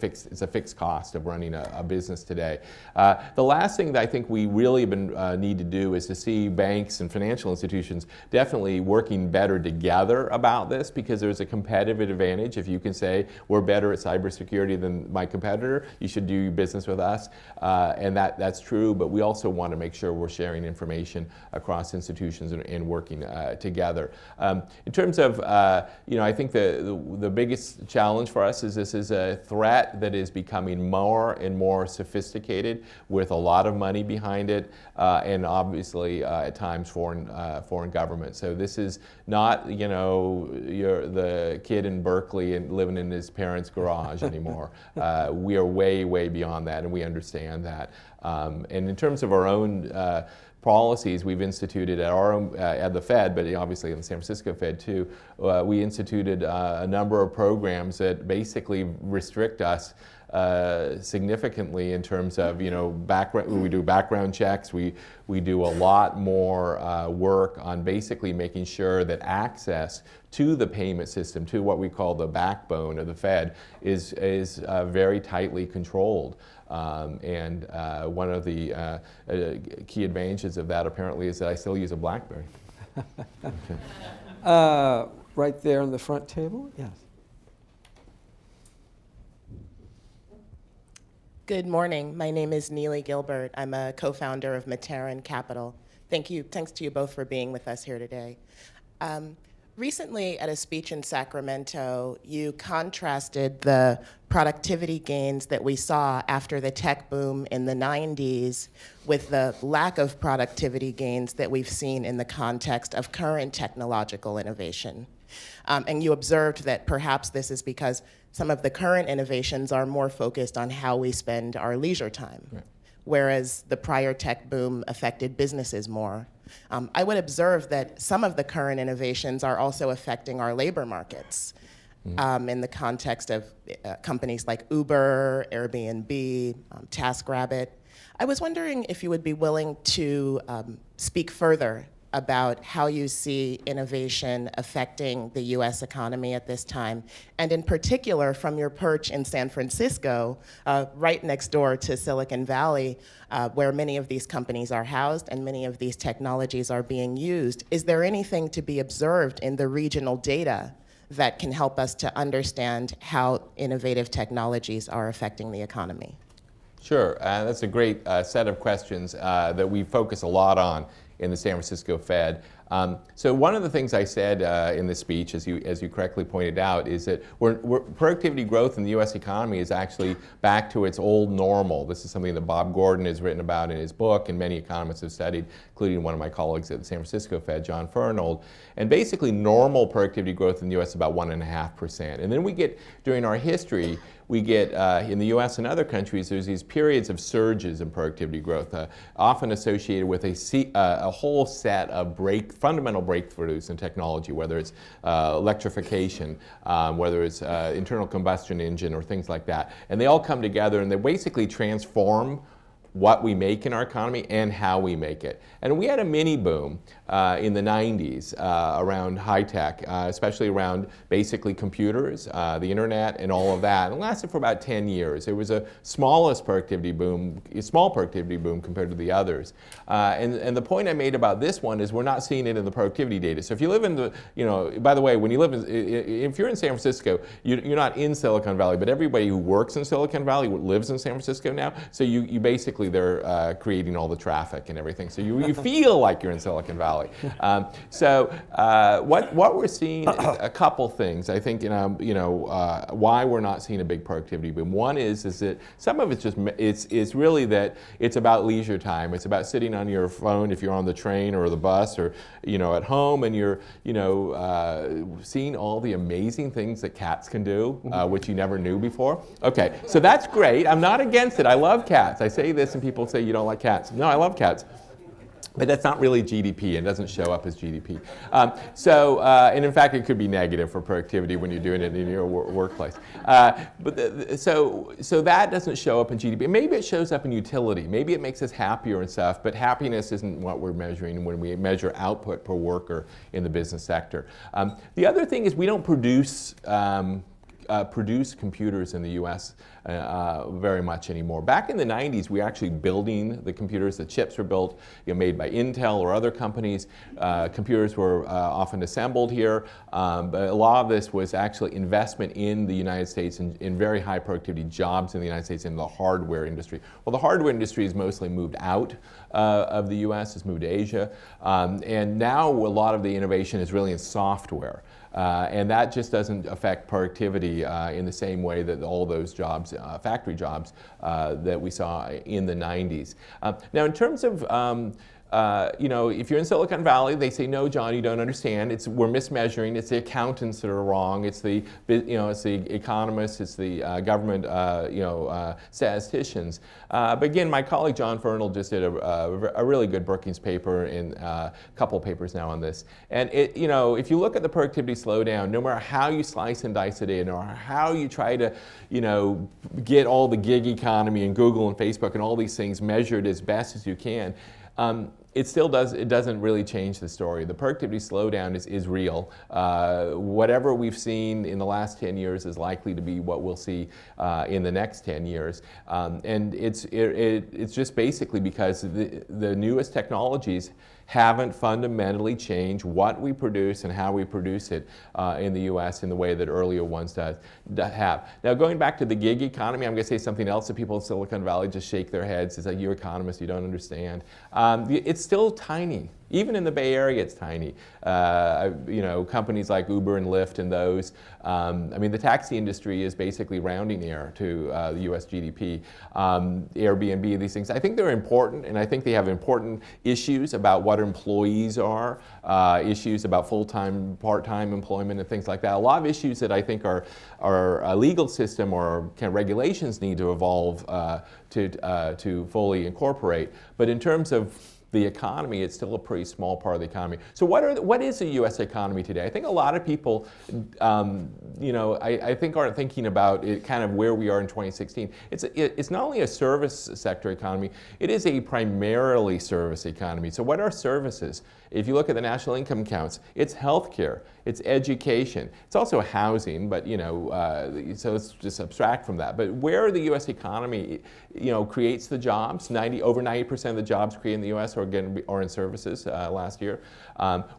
fixed cost of running a business today. The last thing that I think we really need to do is to see banks and financial institutions definitely working better together about this, because there's a competitive advantage. If you can say we're better at cybersecurity than my competitor, you should do business with us, and that's true. But we also want to make sure we're sharing information across institutions and working together. In terms of, I think the biggest challenge for us is this is a threat that is becoming more and more sophisticated with a lot of money behind it, and obviously at times foreign government. So this is not, you're the kid in Berkeley and living in his parents' garage anymore. We are way, way beyond that, and we understand that. And in terms of our own policies we've instituted at our own, at the Fed, but obviously in the San Francisco Fed too, we instituted a number of programs that basically restrict us significantly in terms of, we do background checks. We do a lot more work on basically making sure that access to the payment system, to what we call the backbone of the Fed, is very tightly controlled. And one of the key advantages of that apparently is that I still use a BlackBerry. Okay. Right there on the front table, yes. Good morning. My name is Neely Gilbert. I'm a co-founder of Matarin Capital. Thanks to you both for being with us here today. Recently, at a speech in Sacramento, you contrasted the productivity gains that we saw after the tech boom in the 90s with the lack of productivity gains that we've seen in the context of current technological innovation. And you observed that perhaps this is because some of the current innovations are more focused on how we spend our leisure time, right, whereas the prior tech boom affected businesses more. I would observe that some of the current innovations are also affecting our labor markets in the context of companies like Uber, Airbnb, TaskRabbit. I was wondering if you would be willing to speak further about how you see innovation affecting the US economy at this time, and in particular from your perch in San Francisco, right next door to Silicon Valley, where many of these companies are housed and many of these technologies are being used. Is there anything to be observed in the regional data that can help us to understand how innovative technologies are affecting the economy? Sure, that's a great set of questions that we focus a lot on in the San Francisco Fed. So one of the things I said in the speech, as you correctly pointed out, is that productivity growth in the U.S. economy is actually back to its old normal. This is something that Bob Gordon has written about in his book, and many economists have studied, including one of my colleagues at the San Francisco Fed, John Furnold. And basically, normal productivity growth in the U.S. is about 1.5%. And then we get, during our history, we get, in the US and other countries, there's these periods of surges in productivity growth, often associated with a whole set of fundamental breakthroughs in technology, whether it's electrification, whether it's internal combustion engine or things like that. And they all come together and they basically transform what we make in our economy and how we make it. And we had a mini boom in the 90s around high tech, especially around basically computers, the internet, and all of that. And it lasted for about 10 years. It was a small productivity boom compared to the others. And the point I made about this one is we're not seeing it in the productivity data. So if you live in the, by the way, when you live if you're in San Francisco, you're not in Silicon Valley, but everybody who works in Silicon Valley lives in San Francisco now. So you basically, they're creating all the traffic and everything. So you feel like you're in Silicon Valley. What we're seeing is a couple things. I think why we're not seeing a big productivity boom. One is that some of it's just it's really that it's about leisure time. It's about sitting on your phone if you're on the train or the bus or at home, and you're seeing all the amazing things that cats can do, which you never knew before. Okay, so that's great. I'm not against it. I love cats. I say this and people say you don't like cats. No, I love cats. But that's not really GDP. It doesn't show up as GDP. And in fact, it could be negative for productivity when you're doing it in your workplace. So that doesn't show up in GDP. Maybe it shows up in utility. Maybe it makes us happier and stuff, but happiness isn't what we're measuring when we measure output per worker in the business sector. The other thing is we don't produce computers in the U.S. Very much anymore. Back in the 90s, we were actually building the computers. The chips were built, made by Intel or other companies. Computers were often assembled here, but a lot of this was actually investment in the United States in very high productivity jobs in the United States in the hardware industry. Well, the hardware industry has mostly moved out of the U.S., has moved to Asia, and now a lot of the innovation is really in software. And that just doesn't affect productivity in the same way that all those jobs, factory jobs, that we saw in the 90s. Now, in terms of if you're in Silicon Valley, they say, no, John, you don't understand. We're mismeasuring. It's the accountants that are wrong. It's the economists. It's the government, statisticians. But again, my colleague John Fernald just did a really good Brookings paper and a couple papers now on this. And if you look at the productivity slowdown, no matter how you slice and dice it in, or how you try to, get all the gig economy and Google and Facebook and all these things measured as best as you can. It doesn't really change the story. The productivity slowdown is real. Whatever we've seen in the last 10 years is likely to be what we'll see in the next 10 years. And it's just basically because the newest technologies haven't fundamentally changed what we produce and how we produce it in the U.S. in the way that earlier ones have. Now, going back to the gig economy, I'm going to say something else that people in Silicon Valley just shake their heads. It's like, you're economists, you don't understand. It's still tiny. Even in the Bay Area, it's tiny. Companies like Uber and Lyft and those. The taxi industry is basically rounding error to the U.S. GDP. Airbnb, these things. I think they're important, and I think they have important issues about what employees are, issues about full-time, part-time employment, and things like that. A lot of issues that I think our legal system or kind of regulations need to evolve to fully incorporate. But in terms of the economy, it's still a pretty small part of the economy. So what is the U.S. economy today? I think a lot of people, I think aren't thinking about it, kind of where we are in 2016. It's not only a service sector economy, it is a primarily service economy. So what are services? If you look at the national income counts, it's healthcare, it's education, it's also housing, but so let's just abstract from that. But where the U.S. economy, creates the jobs, over 90% of the jobs created in the U.S. are in services last year.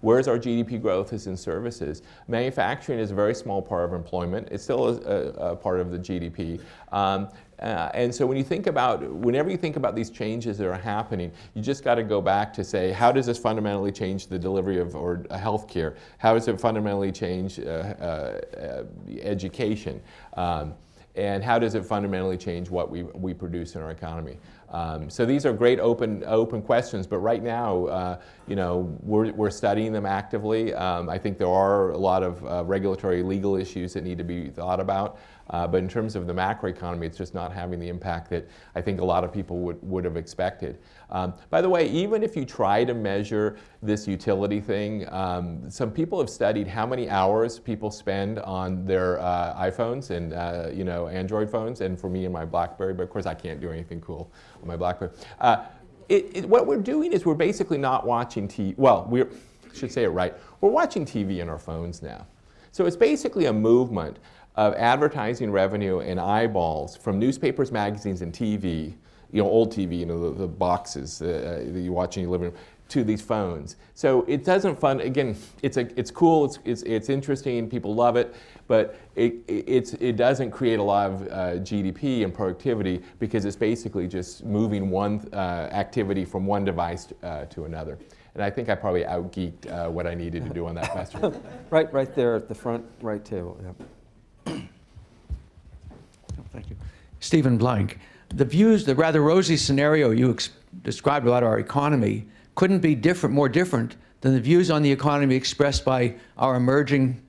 Where's our GDP growth is in services. Manufacturing is a very small part of employment. It's still a part of the GDP. And so whenever you think about these changes that are happening, you just got to go back to say, how does this fundamentally change the delivery of health care? How does it fundamentally change education? And how does it fundamentally change what we produce in our economy? So these are great open questions, but right now, we're studying them actively. I think there are a lot of regulatory legal issues that need to be thought about. But in terms of the macroeconomy, it's just not having the impact that I think a lot of people would have expected. By the way, even if you try to measure this utility thing, some people have studied how many hours people spend on their iPhones and Android phones, and for me and my BlackBerry, but of course I can't do anything cool on my BlackBerry. What we're doing is we're basically not watching TV. Well, I should say it right. We're watching TV on our phones now. So it's basically a movement of advertising revenue and eyeballs from newspapers, magazines, and TV, old TV, the boxes that you watch in your living room, to these phones. So it doesn't again, it's cool, it's interesting, people love it, but it doesn't create a lot of GDP and productivity because it's basically just moving one activity from one device to another. And I think I probably out-geeked what I needed to do on that question. Right there at the front right table. Yeah. Thank you. Stephen Blank. The rather rosy scenario you described about our economy couldn't be more different than the views on the economy expressed by our emerging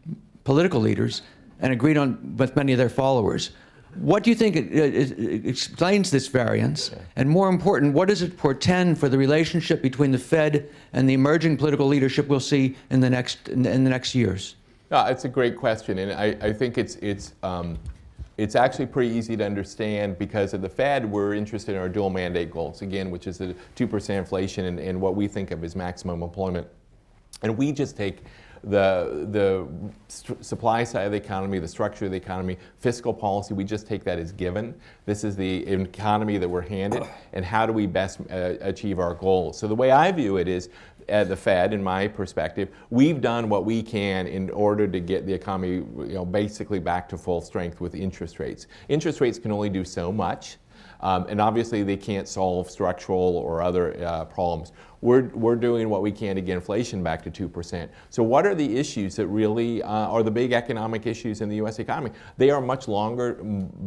political leaders and agreed on with many of their followers. What do you think it explains this variance? And more important, what does it portend for the relationship between the Fed and the emerging political leadership we'll see in the next years? It's a great question, and I think it's actually pretty easy to understand because at the Fed, we're interested in our dual mandate goals, again, which is the 2% inflation and what we think of as maximum employment. And we just take the supply side of the economy, the structure of the economy, fiscal policy, we just take that as given. This is the economy that we're handed, and how do we best achieve our goals? So the way I view it is, at the Fed, in my perspective, we've done what we can in order to get the economy, basically back to full strength with interest rates. Interest rates can only do so much, and obviously they can't solve structural or other problems. We're doing what we can to get inflation back to 2%. So what are the issues that really are the big economic issues in the U.S. economy? They are much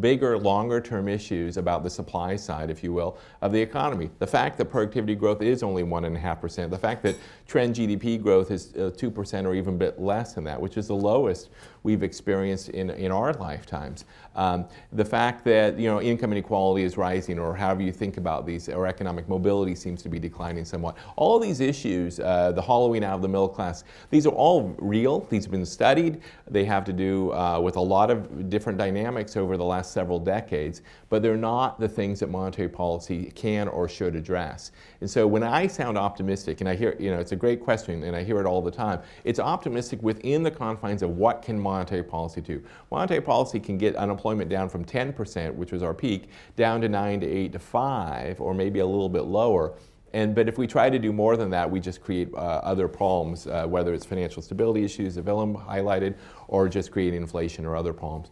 bigger, longer-term issues about the supply side, if you will, of the economy. The fact that productivity growth is only 1.5%, the fact that trend GDP growth is 2% or even a bit less than that, which is the lowest we've experienced in our lifetimes. The fact that income inequality is rising, or however you think about these, or economic mobility seems to be declining somewhat. All these issues, the hollowing out of the middle class, these are all real. These have been studied. They have to do with a lot of different dynamics over the last several decades, but they're not the things that monetary policy can or should address. And so when I sound optimistic, and I hear, it's a great question, and I hear it all the time, it's optimistic within the confines of what can monetary policy do. Monetary policy can get unemployment down from 10%, which was our peak, down to 9 to 8 to 5, or maybe a little bit lower. But if we try to do more than that, we just create other problems, whether it's financial stability issues that Willem highlighted, or just creating inflation or other problems.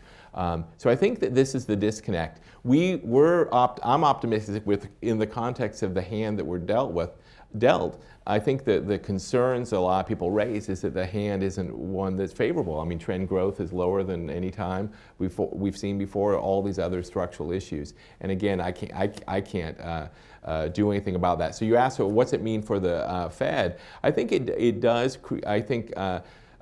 So I think that this is the disconnect. I'm optimistic in the context of the hand that we're dealt. I think that the concerns a lot of people raise is that the hand isn't one that's favorable. I mean, trend growth is lower than any time we've seen before, all these other structural issues. And again, I can't do anything about that. So you asked, well, what's it mean for the Fed? I think it does. Create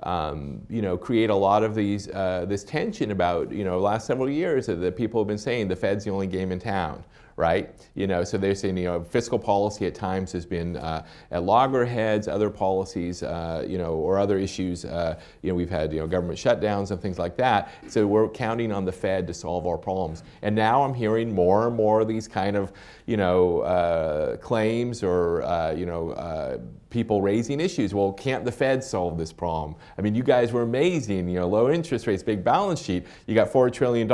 a lot of this tension about last several years that people have been saying the Fed's the only game in town. Right? So they're saying, fiscal policy at times has been at loggerheads, other policies, or other issues, we've had, government shutdowns and things like that. So we're counting on the Fed to solve our problems. And now I'm hearing more and more of these kind of, claims or, people raising issues. Well, can't the Fed solve this problem? I mean, you guys were amazing, low interest rates, big balance sheet. You got $4 trillion.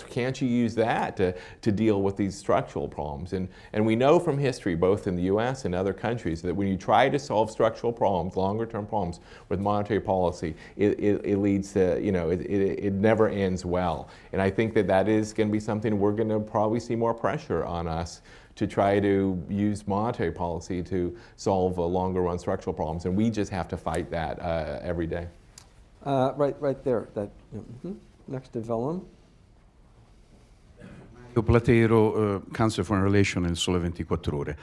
Can't you use that to deal with these structural problems? And we know from history, both in the US and other countries, that when you try to solve structural problems, longer term problems with monetary policy, it leads to, it never ends well. And I think that is going to be something we're going to probably see more pressure on us to try to use monetary policy to solve longer run structural problems. And we just have to fight that every day. Right there. Next to Willem. Platero, Council for Foreign Relations and Sole 24 Ore.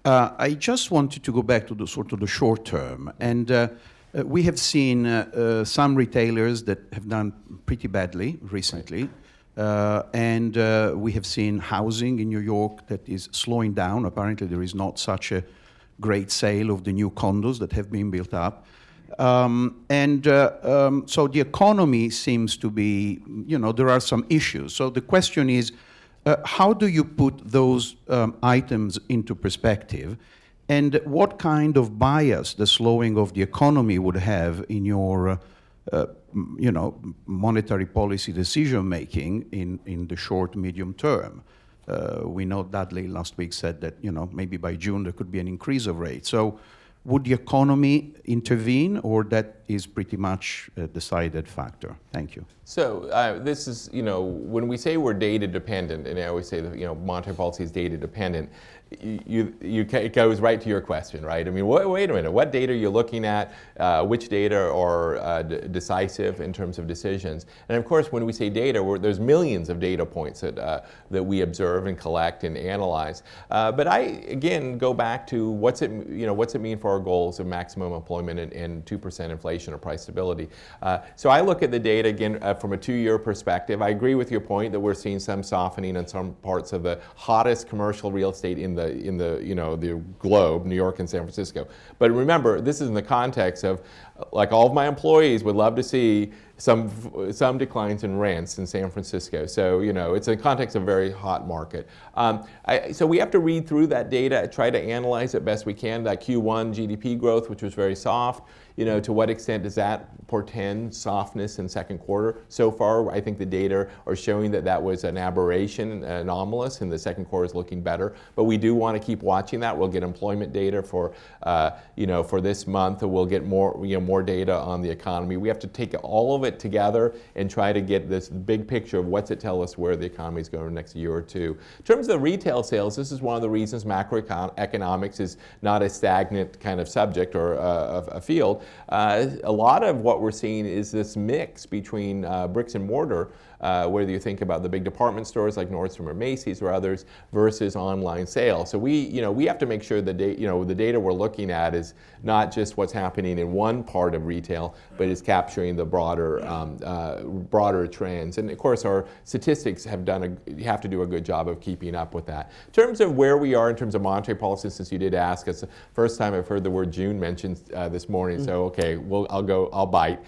I just wanted to go back to the sort of the short term. And we have seen some retailers that have done pretty badly recently. Right. And we have seen housing in New York that is slowing down. Apparently there is not such a great sale of the new condos that have been built up. So the economy seems to be, there are some issues. So the question is, how do you put those items into perspective? And what kind of bias the slowing of the economy would have in your monetary policy decision-making in the short, medium term? We know Dudley last week said that, maybe by June there could be an increase of rates. So would the economy intervene, or that is pretty much a decided factor? Thank you. So this is, when we say we're data dependent, and I always say that, monetary policy is data dependent, it goes right to your question, right? I mean, wait a minute, what data are you looking at? Which data are decisive in terms of decisions? And of course, when we say data, there's millions of data points that we observe and collect and analyze. But I, again, go back to what's it mean for our goals of maximum employment and 2% inflation or price stability? So I look at the data, again, from a 2-year perspective. I agree with your point that we're seeing some softening in some parts of the hottest commercial real estate in the globe, New York and San Francisco. But remember, this is in the context of, like, all of my employees would love to see some declines in rents in San Francisco. So, it's in the context of a very hot market. So we have to read through that data, try to analyze it best we can. That Q1 GDP growth, which was very soft, to what extent does that portend softness in second quarter? So far, I think the data are showing that was an aberration, anomalous, and the second quarter is looking better. But we do want to keep watching that. We'll get employment data for this month. We'll get more data on the economy. We have to take all of it together and try to get this big picture of what's it tell us where the economy is going in the next year or two. In terms of the retail sales, this is one of the reasons macroeconomics is not a stagnant kind of subject or a field. A lot of what we're seeing is this mix between bricks and mortar, whether you think about the big department stores like Nordstrom or Macy's or others, versus online sales. So we have to make sure that the data we're looking at is not just what's happening in one part of retail, but is capturing the broader trends. And of course, our statistics have to do a good job of keeping up with that. In terms of where we are in terms of monetary policy, since you did ask, it's the first time I've heard the word June mentioned this morning. So okay, I'll bite.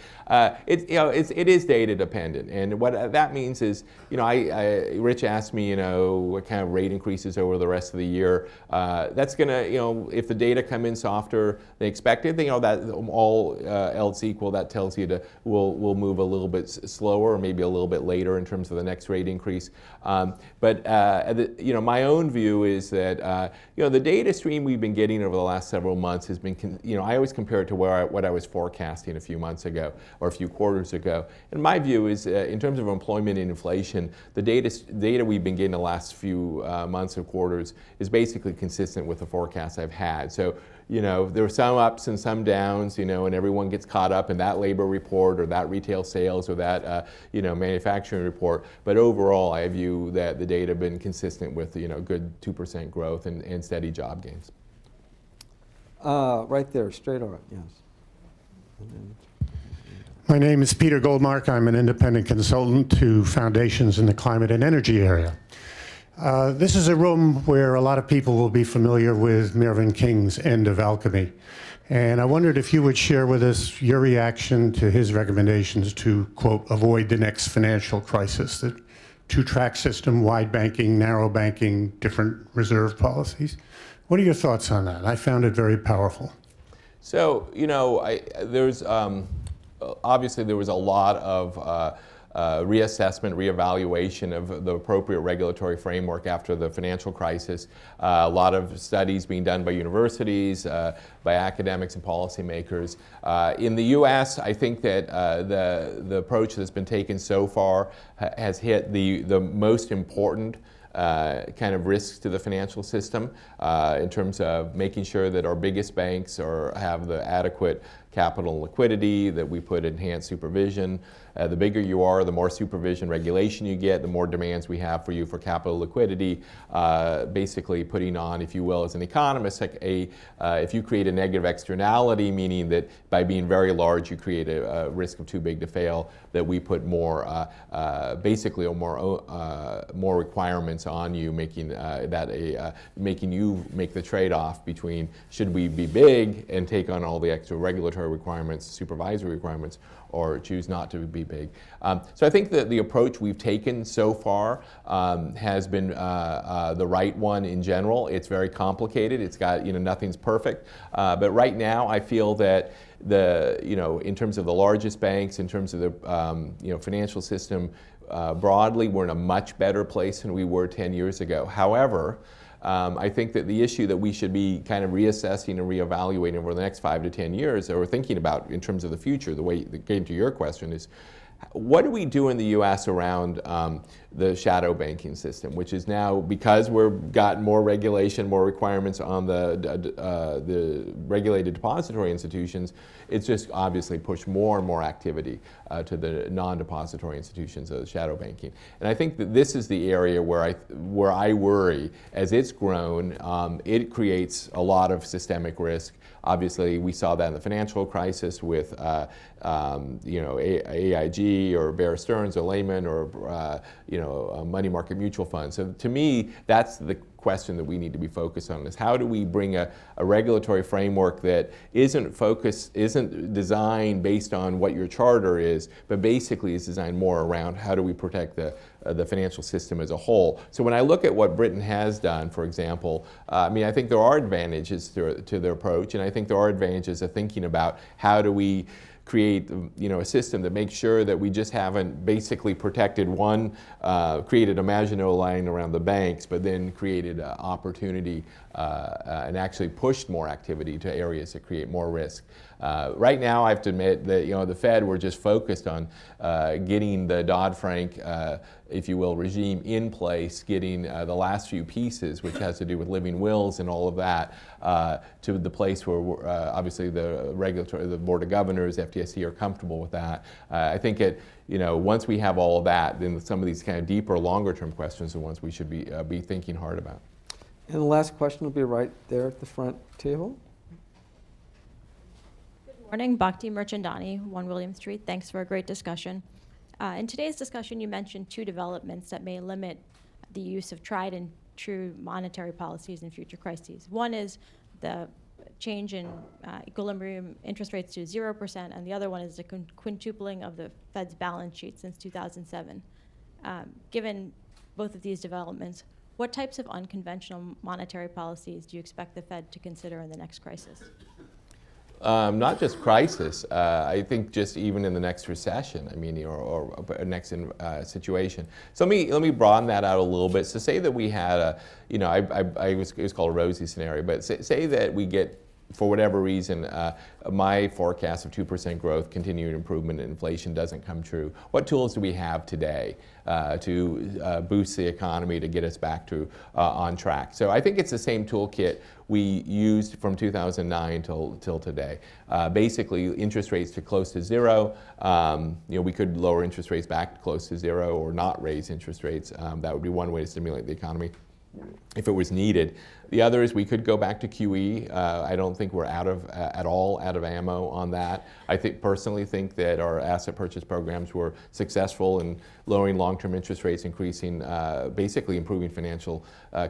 It is data dependent, and what that means is, Rich asked me, what kind of rate increases over the rest of the year. That's gonna, if the data come in softer than expected, that all else equal, that tells you we'll move a little bit slower or maybe a little bit later in terms of the next rate increase. But my own view is that the data stream we've been getting over the last several months has been, I always compare it to what I was forecasting a few months ago or a few quarters ago. And my view is, in terms of employment and inflation, the data we've been getting the last few months or quarters is basically consistent with the forecasts I've had. So, there are some ups and some downs, and everyone gets caught up in that labor report or that retail sales or that, manufacturing report. But overall, I view that the data have been consistent with, good 2% growth and steady job gains. Right there, straight on, yes. My name is Peter Goldmark. I'm an independent consultant to foundations in the climate and energy area. This is a room where a lot of people will be familiar with Mervyn King's End of Alchemy. And I wondered if you would share with us your reaction to his recommendations to, quote, avoid the next financial crisis, the two-track system, wide banking, narrow banking, different reserve policies. What are your thoughts on that? I found it very powerful. So, obviously there was a lot of reassessment, reevaluation of the appropriate regulatory framework after the financial crisis. A lot of studies being done by universities, by academics and policymakers. In the U.S., I think that the approach that's been taken so far has hit the most important kind of risks to the financial system in terms of making sure that our biggest banks have the adequate capital and liquidity, that we put enhanced supervision. The bigger you are, the more supervision regulation you get, the more demands we have for you for capital liquidity. Basically putting on, if you will, as an economist, if you create a negative externality, meaning that by being very large you create a risk of too big to fail, that we put more requirements on you, making you make the trade-off between should we be big and take on all the extra regulatory requirements, supervisory requirements, or choose not to be big. So I think that the approach we've taken so far has been the right one in general. It's very complicated. It's got, nothing's perfect. But right now I feel that in terms of the largest banks, in terms of the financial system broadly, we're in a much better place than we were 10 years ago. However, I think that the issue that we should be kind of reassessing and reevaluating over the next 5 to 10 years, or thinking about in terms of the future, the way that came to your question is, what do we do in the U.S. around the shadow banking system, which is now, because we've got more regulation, more requirements on the regulated depository institutions, it's just obviously pushed more and more activity to the non-depository institutions of shadow banking. And I think that this is the area where I worry, as it's grown, it creates a lot of systemic risk. Obviously, we saw that in the financial crisis with AIG or Bear Stearns or Lehman or money market mutual funds. So to me, that's the question that we need to be focused on, is how do we bring a regulatory framework that isn't designed based on what your charter is, but basically is designed more around how do we protect the financial system as a whole. So when I look at what Britain has done, for example, I think there are advantages to their approach, and I think there are advantages of thinking about how do we create a system that makes sure that we just haven't basically protected created a Maginot Line around the banks, but then created opportunity and actually pushed more activity to areas that create more risk. Right now, I have to admit that the Fed, we're just focused on getting the Dodd-Frank, if you will, regime in place, getting the last few pieces, which has to do with living wills and all of that, to the place where obviously the Board of Governors, FDIC, are comfortable with that. I think once we have all of that, then some of these kind of deeper, longer-term questions are ones we should be thinking hard about. And the last question will be right there at the front table. Morning, Bhakti Merchandani, 1 William Street. Thanks for a great discussion. In today's discussion, you mentioned 2 developments that may limit the use of tried and true monetary policies in future crises. One is the change in equilibrium interest rates to 0%, and the other one is the quintupling of the Fed's balance sheet since 2007. Given both of these developments, what types of unconventional monetary policies do you expect the Fed to consider in the next crisis? Not just crisis. I think just even in the next recession. Or next situation. So let me broaden that out a little bit. So say that we had it was called a rosy scenario, but say that we get, for whatever reason, my forecast of 2% growth, continued improvement in inflation doesn't come true. What tools do we have today to boost the economy, to get us back to on track? So I think it's the same toolkit we used from 2009 till today. Basically, interest rates to close to zero. We could lower interest rates back to close to zero, or not raise interest rates. That would be one way to stimulate the economy if it was needed. The other is we could go back to QE. I don't think we're at all out of ammo on that. I personally think that our asset purchase programs were successful in lowering long-term interest rates, basically improving financial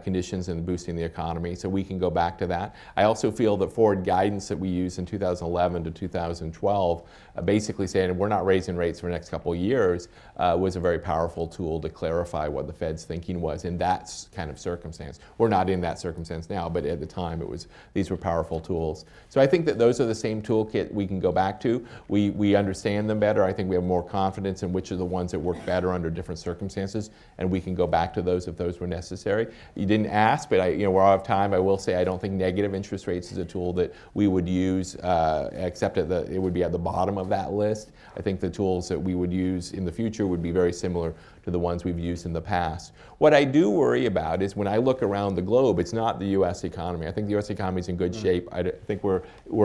conditions and boosting the economy. So we can go back to that. I also feel that forward guidance that we used in 2011 to 2012, basically saying we're not raising rates for the next couple of years, was a very powerful tool to clarify what the Fed's thinking was in that kind of circumstance. We're not in that circumstance now, but at the time these were powerful tools. So I think that those are the same toolkit we can go back to. We understand them better. I think we have more confidence in which are the ones that work better under different circumstances, and we can go back to those if those were necessary. You didn't ask, but we're out of time. I will say I don't think negative interest rates is a tool that we would use, except it would be at the bottom of that list. I think the tools that we would use in the future would be very similar to the ones we've used in the past. What I do worry about is when I look around the globe, it's not the U.S. economy. I think the U.S. economy is in good shape. I think we're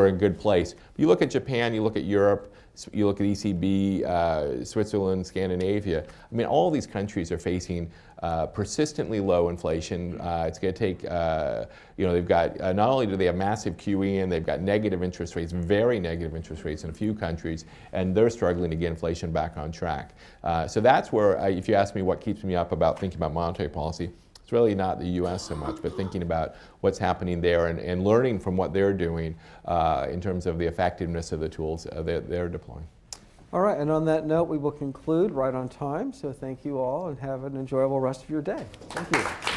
in a good place. You look at Japan, you look at Europe, you look at ECB, Switzerland, Scandinavia. All these countries are facing persistently low inflation. It's going to take, they've got, not only do they have massive QE and they've got negative interest rates, very negative interest rates in a few countries, and they're struggling to get inflation back on track. So that's where, if you ask me what keeps me up about thinking about monetary policy, it's really not the U.S. so much, but thinking about what's happening there and learning from what they're doing in terms of the effectiveness of the tools they're deploying. All right, and on that note, we will conclude right on time. So thank you all, and have an enjoyable rest of your day. Thank you.